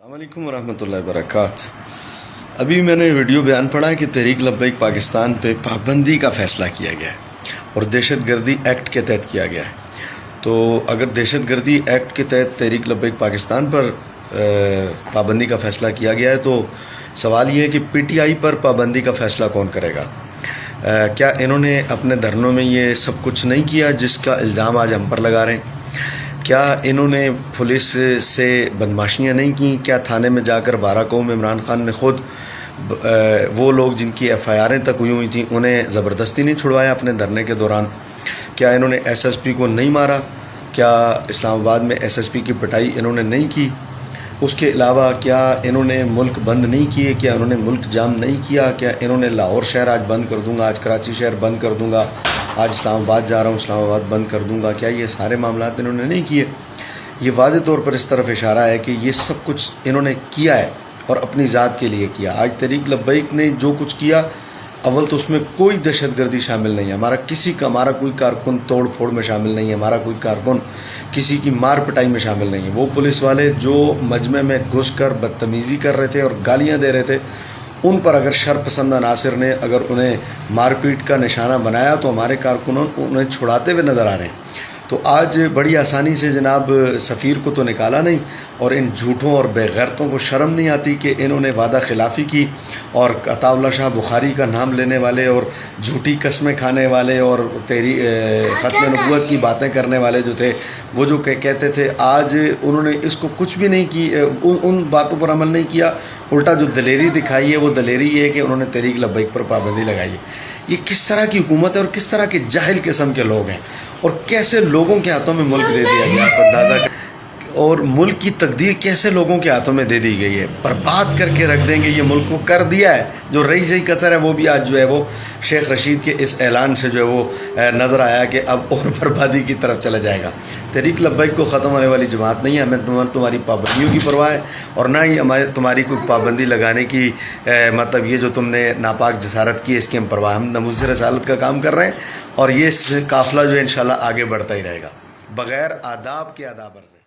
السلام علیکم ورحمۃ اللہ وبرکاتہ۔ ابھی میں نے ویڈیو بیان پڑھا کہ تحریک لبیک پاکستان پہ پابندی کا فیصلہ کیا گیا ہے اور دہشت گردی ایکٹ کے تحت کیا گیا ہے۔ تو اگر دہشت گردی ایکٹ کے تحت تحریک لبیک پاکستان پر پابندی کا فیصلہ کیا گیا ہے تو سوال یہ ہے کہ پی ٹی آئی پر پابندی کا فیصلہ کون کرے گا؟ کیا انہوں نے اپنے دھرنوں میں یہ سب کچھ نہیں کیا جس کا الزام آج ہم پر لگا رہے ہیں؟ کیا انہوں نے پولیس سے بدماشیاں نہیں کیں؟ کیا تھانے میں جا کر 12 قوم عمران خان نے خود وہ لوگ جن کی ایف آئی آریں تک ہوئی تھیں انہیں زبردستی نہیں چھڑوایا اپنے دھرنے کے دوران؟ کیا انہوں نے ایس ایس پی کو نہیں مارا؟ کیا اسلام آباد میں ایس ایس پی کی پٹائی انہوں نے نہیں کی؟ اس کے علاوہ کیا انہوں نے ملک بند نہیں کیے؟ کیا انہوں نے ملک جام نہیں کیا؟ کیا انہوں نے لاہور شہر آج بند کر دوں گا، آج کراچی شہر بند کر دوں گا، آج اسلام آباد جا رہا ہوں اسلام آباد بند کر دوں گا؟ کیا یہ سارے معاملات انہوں نے نہیں کیے؟ یہ واضح طور پر اس طرف اشارہ ہے کہ یہ سب کچھ انہوں نے کیا ہے اور اپنی ذات کے لیے کیا۔ آج تحریک لبیک نے جو کچھ کیا، اول تو اس میں کوئی دہشت گردی شامل نہیں ہے، ہمارا کوئی کارکن توڑ پھوڑ میں شامل نہیں ہے، ہمارا کوئی کارکن کسی کی مار پٹائی میں شامل نہیں ہے۔ وہ پولیس والے جو مجمع میں گھس کر بدتمیزی کر رہے تھے اور گالیاں دے رہے تھے، ان پر اگر شر پسند عناصر نے اگر انہیں مار پیٹ کا نشانہ بنایا تو ہمارے کارکنوں انہیں چھڑاتے ہوئے نظر آ رہے ہیں۔ تو آج بڑی آسانی سے جناب سفیر کو تو نکالا نہیں، اور ان جھوٹوں اور بے غیرتوں کو شرم نہیں آتی کہ انہوں نے وعدہ خلافی کی اور عطا اللہ شاہ بخاری کا نام لینے والے اور جھوٹی قسمیں کھانے والے اور ختم نبوت کی باتیں کرنے والے جو تھے، وہ جو کہتے تھے، آج انہوں نے اس کو کچھ بھی نہیں کی، ان باتوں پر عمل نہیں کیا، الٹا جو دلیری دکھائی ہے وہ دلیری یہ ہے کہ انہوں نے تحریک لبیک پر پابندی لگائی ہے۔ یہ کس طرح کی حکومت ہے اور کس طرح کے جاہل قسم کے لوگ ہیں، اور کیسے لوگوں کے ہاتھوں میں ملک دے دیا گیا، آپ اندازہ کریں، اور ملک کی تقدیر کیسے لوگوں کے ہاتھوں میں دے دی گئی ہے۔ برباد کر کے رکھ دیں گے یہ ملک کو، کر دیا ہے۔ جو رہی صحیح کسر ہے وہ بھی آج جو ہے وہ شیخ رشید کے اس اعلان سے جو ہے وہ نظر آیا کہ اب اور بربادی کی طرف چلا جائے گا۔ تحریک لبیک کو ختم ہونے والی جماعت نہیں ہے، ہمیں تمہاری پابندیوں کی پرواہ ہے، اور نہ ہی تمہاری کوئی پابندی لگانے کی مطلب یہ جو تم نے ناپاک جسارت کی اس کی ہم پرواہ، ہم نموذ رسالت کا کام کر رہے ہیں، اور یہ قافلہ جو ہے انشاءاللہ آگے بڑھتا ہی رہے گا بغیر آداب کے آداب سے۔